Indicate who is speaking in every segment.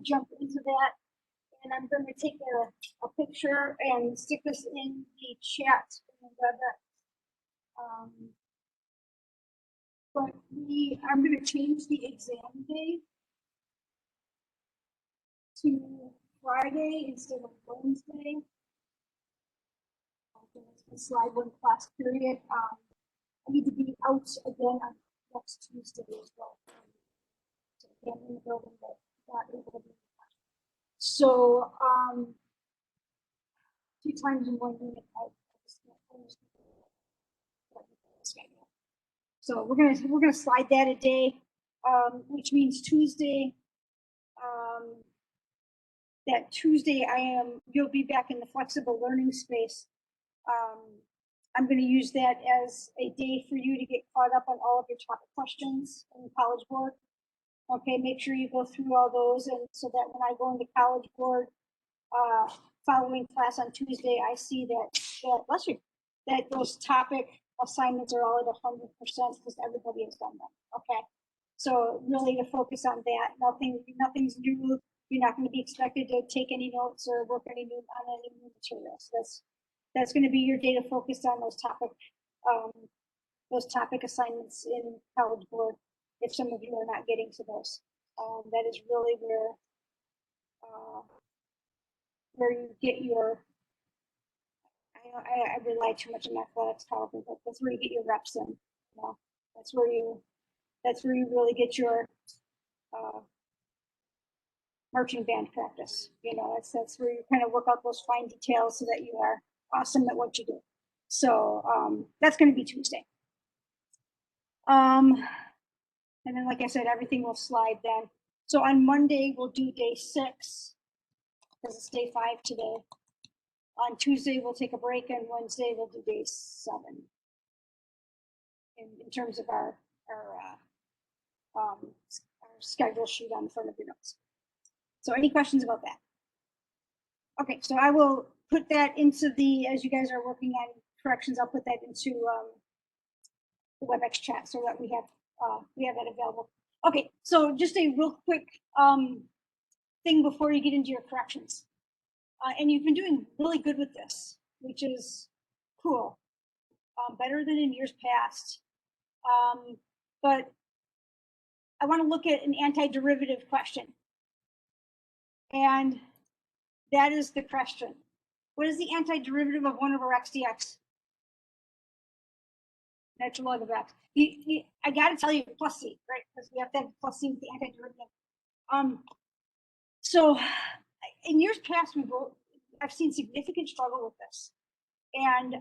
Speaker 1: jump into that. And I'm going to take a picture and stick this in the chat in the WebEx. But I'm going to change the exam day to Friday instead of Wednesday. Slide one class period. I need to be out again on next Tuesday as well. So again, in the building, but not able to be. So 2 times in 1 minute. I just can't schedule. So we're gonna slide that a day, which means Tuesday. That Tuesday you'll be back in the flexible learning space. I'm going to use that as a day for you to get caught up on all of your topic questions in the College Board. Okay, make sure you go through all those, and so that when I go into College Board following class on Tuesday, I see that those topic assignments are all at 100% because everybody has done them. Okay, so really to focus on that. Nothing's new. You're not going to be expected to take any notes or work on any new materials. That's going to be your day to focus on those topic assignments in College Board. If some of you are not getting to those, that is really where you get your. I rely too much on athletics probably, but that's where you get your reps in. You know, that's where you really get your marching band practice. You know, that's where you kind of work out those fine details so that you are awesome at what you do. So that's going to be Tuesday. And then, like I said, everything will slide then. So on Monday, we'll do day 6 because it's day 5 today. On Tuesday, we'll take a break, and Wednesday, we'll do day 7 in terms of our schedule sheet on the front of your notes. So any questions about that? Okay, so I will put that into as you guys are working on corrections, I'll put that into the WebEx chat so that we have that available. Okay, so just a real quick thing before you get into your corrections. And you've been doing really good with this, which is cool. Better than in years past. But I want to look at an antiderivative question. And that is the question. What is the antiderivative of 1 over x dx? Natural log of x. I got to tell you plus c, right? Because we have to have plus c with the antiderivative. So in years past, I've seen significant struggle with this. And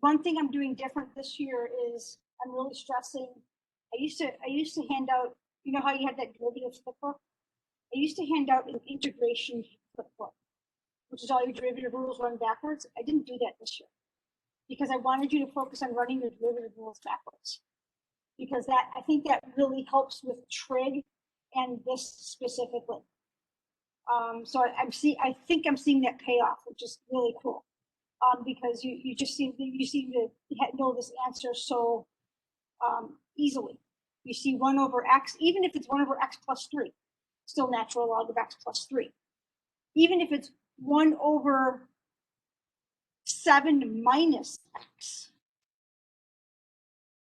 Speaker 1: one thing I'm doing different this year is I'm really stressing. I used to hand out, you know how you had that derivative flipbook? I used to hand out an integration flipbook, which is all your derivative rules run backwards. I didn't do that this year because I wanted you to focus on running your derivative rules backwards. Because I think that really helps with trig and this specifically. So I think I'm seeing that payoff, which is really cool. Because you seem to know this answer so easily. You see 1 over x, even if it's 1 over x plus 3, still natural log of x plus 3. Even if it's 1 over 7 minus x,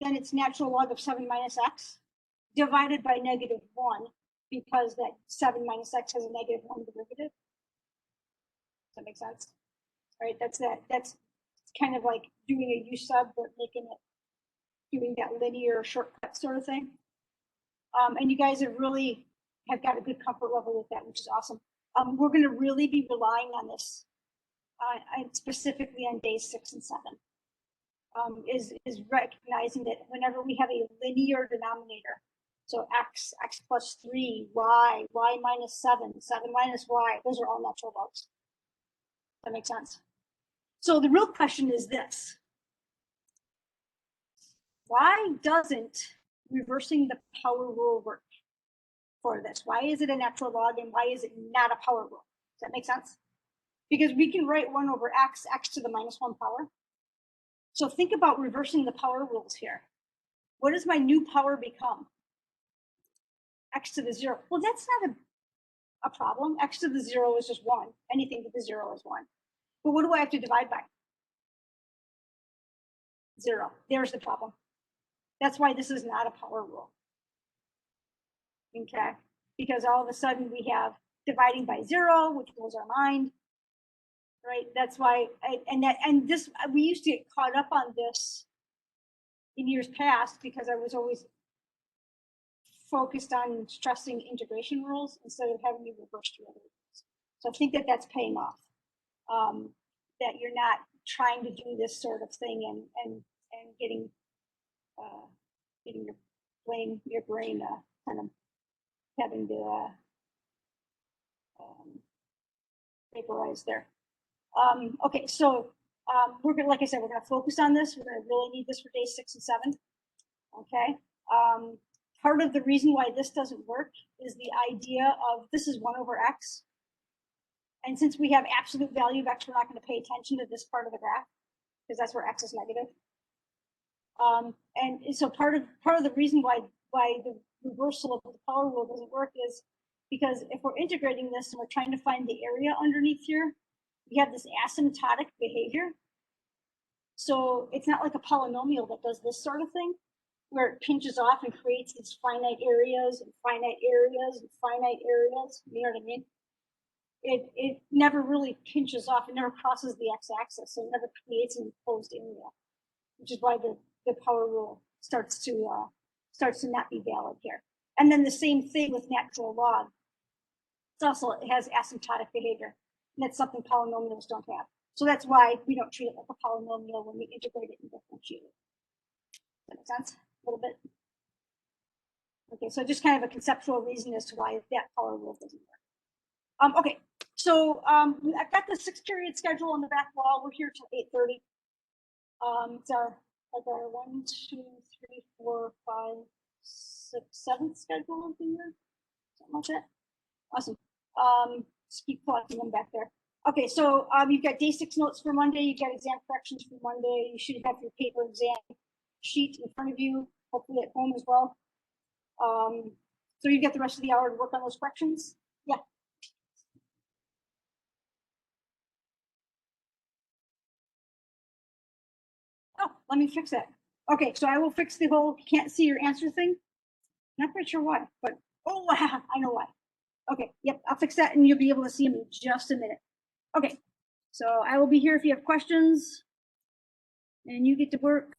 Speaker 1: then it's natural log of 7 minus x divided by -1, because that 7 minus x has a -1 derivative. Does that make sense? Right, that's kind of like doing a U sub, but doing that linear shortcut sort of thing. And you guys have got a good comfort level with that, which is awesome. We're going to really be relying on this, specifically on days 6 and 7. Is recognizing that whenever we have a linear denominator, so x plus 3, y minus 7, 7 minus y, those are all natural logs. Does that make sense? So the real question is this. Why doesn't reversing the power rule work for this? Why is it a natural log and why is it not a power rule? Does that make sense? Because we can write 1 over x to the -1 power. So think about reversing the power rules here. What does my new power become? X to the 0. Well, that's not a a problem. X to the 0 is just 1. Anything to the 0 is 1. But what do I have to divide by? 0. There's the problem. That's why this is not a power rule. Okay, because all of a sudden we have dividing by 0, which blows our mind, right? That's why, we used to get caught up on this in years past because I was always focused on stressing integration rules instead of having you reverse to other rules. So I think that that's paying off. That you're not trying to do this sort of thing and getting your brain kind of having to vaporize there. Okay, so we're gonna, like I said, we're gonna focus on this. We're gonna really need this for day 6 and 7. Okay. Part of the reason why this doesn't work is the idea of this is 1 over x. And since we have absolute value of x, we're not going to pay attention to this part of the graph because that's where x is negative. And so part of the reason why the reversal of the power rule doesn't work is because if we're integrating this and we're trying to find the area underneath here, we have this asymptotic behavior. So it's not like a polynomial that does this sort of thing, where it pinches off and creates these finite areas and finite areas and finite areas. You know what I mean? It never really pinches off. It never crosses the x-axis. So it never creates an enclosed area, which is why the power rule starts to not be valid here. And then the same thing with natural log. It has asymptotic behavior, and that's something polynomials don't have. So that's why we don't treat it like a polynomial when we integrate it and differentiate it. Does that make sense? A little bit. Okay, so just kind of a conceptual reason as to why that power rule doesn't work. Okay, so I've got the 6-period schedule on the back wall. We're here till 8:30. It's our 1, 2, 3, 4, 5, 6, 7th schedule of the year, something like that. Awesome. Just keep collecting them back there. Okay, so you've got day 6 notes for Monday. You've got exam corrections for Monday. You should have your paper exam sheet in front of you, hopefully at home as well. So you've got the rest of the hour to work on those corrections. Yeah. Oh, let me fix that. Okay, so I will fix the whole can't see your answer thing. Not quite sure why, but oh, I know why. Okay, yep, I'll fix that and you'll be able to see them in just a minute. Okay, so I will be here if you have questions and you get to work